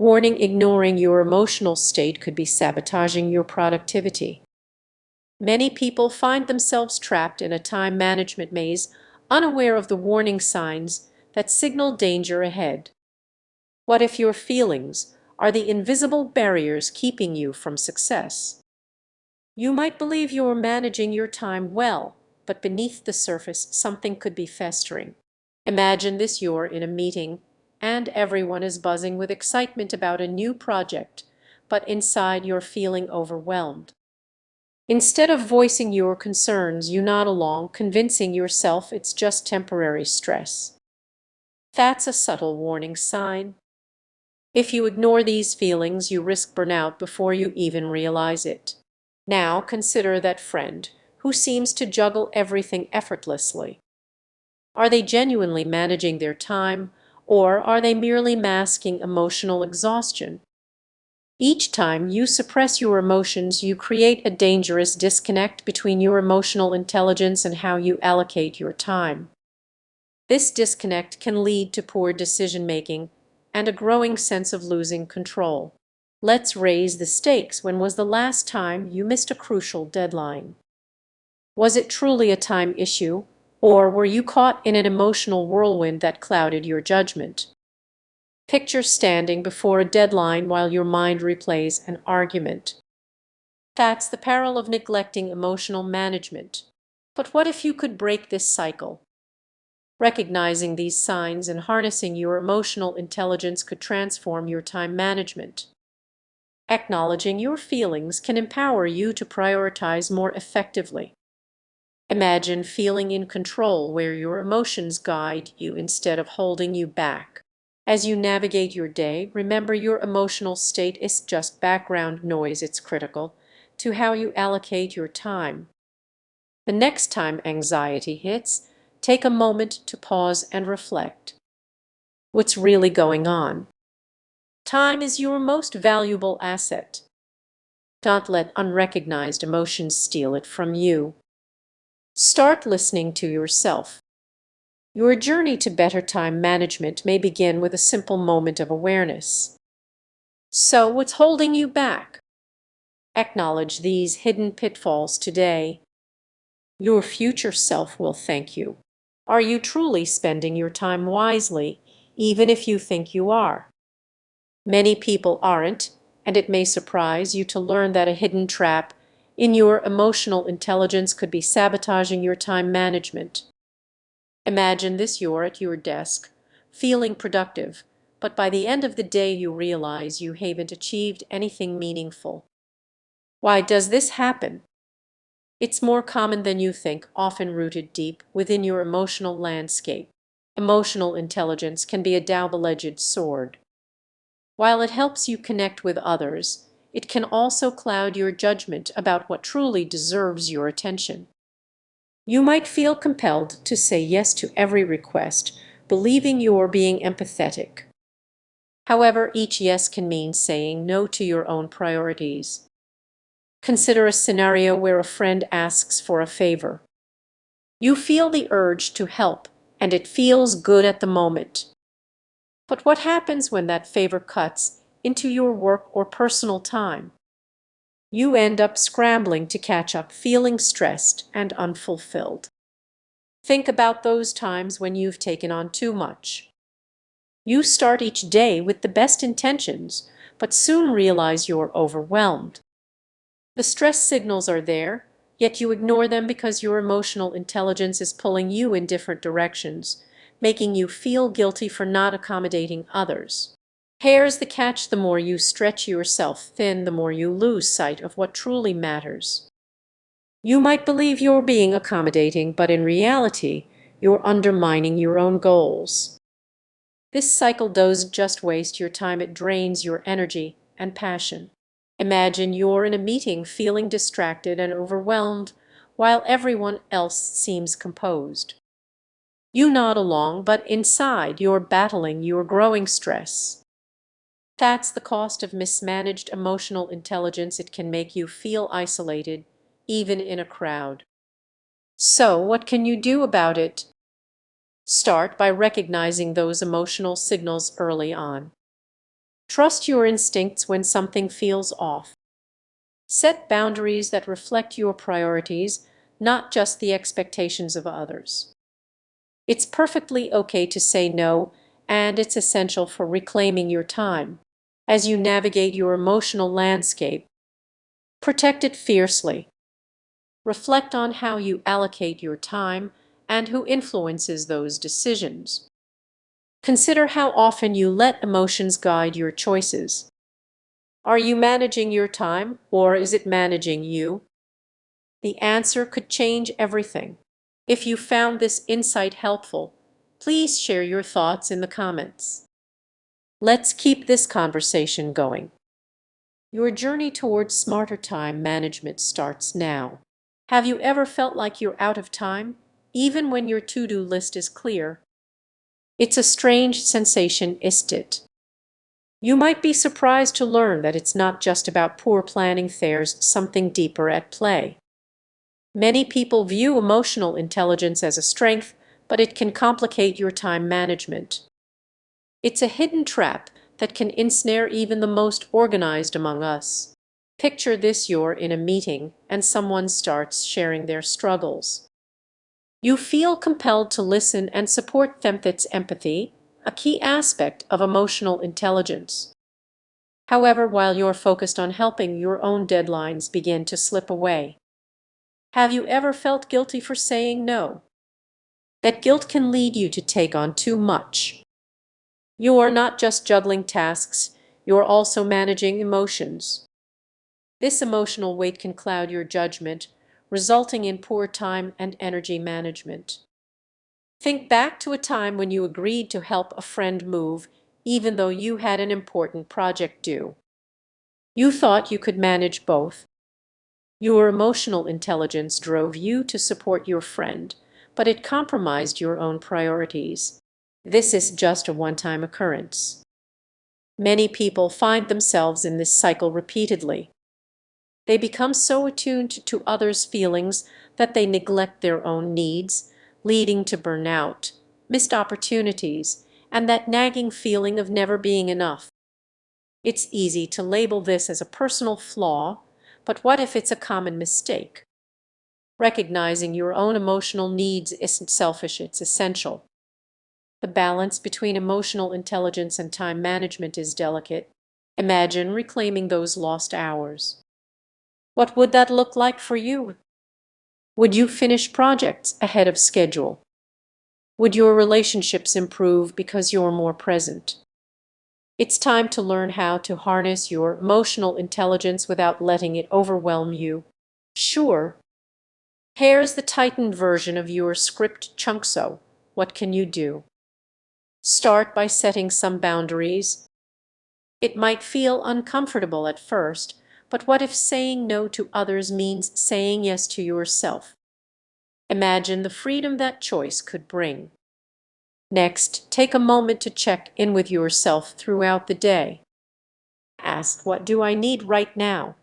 Warning: ignoring your emotional state could be sabotaging your productivity. Many people find themselves trapped in a time management maze, unaware of the warning signs that signal danger ahead. What if your feelings are the invisible barriers keeping you from success? You might believe you're managing your time well, but beneath the surface something could be festering. Imagine this: you're in a meeting and everyone is buzzing with excitement about a new project, but inside you're feeling overwhelmed. Instead of voicing your concerns, you nod along, convincing yourself it's just temporary stress. That's a subtle warning sign. If you ignore these feelings, you risk burnout before you even realize it. Now consider that friend who seems to juggle everything effortlessly. Are they genuinely managing their time, or are they merely masking emotional exhaustion? Each time you suppress your emotions, you create a dangerous disconnect between your emotional intelligence and how you allocate your time. This disconnect can lead to poor decision-making and a growing sense of losing control. Let's raise the stakes. When was the last time you missed a crucial deadline? Was it truly a time issue, or were you caught in an emotional whirlwind that clouded your judgment? Picture standing before a deadline while your mind replays an argument. That's the peril of neglecting emotional management. But what if you could break this cycle? Recognizing these signs and harnessing your emotional intelligence could transform your time management. Acknowledging your feelings can empower you to prioritize more effectively. Imagine feeling in control, where your emotions guide you instead of holding you back. As you navigate your day, remember your emotional state is just background noise. It's critical to how you allocate your time. The next time anxiety hits, take a moment to pause and reflect. What's really going on? Time is your most valuable asset. Don't let unrecognized emotions steal it from you. Start listening to yourself. Your journey to better time management may begin with a simple moment of awareness. So, what's holding you back? Acknowledge these hidden pitfalls today. Your future self will thank you. Are you truly spending your time wisely, even if you think you are? Many people aren't, and it may surprise you to learn that a hidden trap in your emotional intelligence could be sabotaging your time management. Imagine this: you're at your desk, feeling productive, but by the end of the day you realize you haven't achieved anything meaningful. Why does this happen? It's more common than you think, often rooted deep within your emotional landscape. Emotional intelligence can be a double-edged sword. While it helps you connect with others, it can also cloud your judgment about what truly deserves your attention. You might feel compelled to say yes to every request, believing you're being empathetic. However, each yes can mean saying no to your own priorities. Consider a scenario where a friend asks for a favor. You feel the urge to help, and it feels good at the moment. But what happens when that favor cuts into your work or personal time? You end up scrambling to catch up, feeling stressed and unfulfilled. Think about those times when you've taken on too much. You start each day with the best intentions, but soon realize you're overwhelmed. The stress signals are there, yet you ignore them because your emotional intelligence is pulling you in different directions, making you feel guilty for not accommodating others. Here's the catch: the more you stretch yourself thin, the more you lose sight of what truly matters. You might believe you're being accommodating, but in reality, you're undermining your own goals. This cycle doesn't just waste your time, it drains your energy and passion. Imagine you're in a meeting feeling distracted and overwhelmed while everyone else seems composed. You nod along, but inside you're battling your growing stress. That's the cost of mismanaged emotional intelligence. It can make you feel isolated, even in a crowd. So, what can you do about it? Start by recognizing those emotional signals early on. Trust your instincts when something feels off. Set boundaries that reflect your priorities, not just the expectations of others. It's perfectly okay to say no, and it's essential for reclaiming your time. As you navigate your emotional landscape, protect it fiercely. Reflect on how you allocate your time and who influences those decisions. Consider how often you let emotions guide your choices. Are you managing your time, or is it managing you? The answer could change everything. If you found this insight helpful, please share your thoughts in the comments. Let's keep this conversation going. Your journey towards smarter time management starts now. Have you ever felt like you're out of time, even when your to-do list is clear? It's a strange sensation, isn't it? You might be surprised to learn that it's not just about poor planning, there's something deeper at play. Many people view emotional intelligence as a strength, but it can complicate your time management. It's a hidden trap that can ensnare even the most organized among us. Picture this: you're in a meeting and someone starts sharing their struggles. You feel compelled to listen and support them. That's empathy, a key aspect of emotional intelligence. However, while you're focused on helping, your own deadlines begin to slip away. Have you ever felt guilty for saying no? That guilt can lead you to take on too much. You are not just juggling tasks, you're also managing emotions. This emotional weight can cloud your judgment, resulting in poor time and energy management. Think back to a time when you agreed to help a friend move, even though you had an important project due. You thought you could manage both. Your emotional intelligence drove you to support your friend, but it compromised your own priorities. This is just a one-time occurrence. Many people find themselves in this cycle repeatedly. They become so attuned to others' feelings that they neglect their own needs, leading to burnout, missed opportunities, and that nagging feeling of never being enough. It's easy to label this as a personal flaw, but what if it's a common mistake? Recognizing your own emotional needs isn't selfish, it's essential. The balance between emotional intelligence and time management is delicate. Imagine reclaiming those lost hours. What would that look like for you? Would you finish projects ahead of schedule? Would your relationships improve because you're more present? It's time to learn how to harness your emotional intelligence without letting it overwhelm you. Sure, here's the tightened version of your script chunk. So, what can you do? Start by setting some boundaries. It might feel uncomfortable at first, but what if saying no to others means saying yes to yourself? Imagine the freedom that choice could bring. Next, take a moment to check in with yourself throughout the day. Ask, what do I need right now?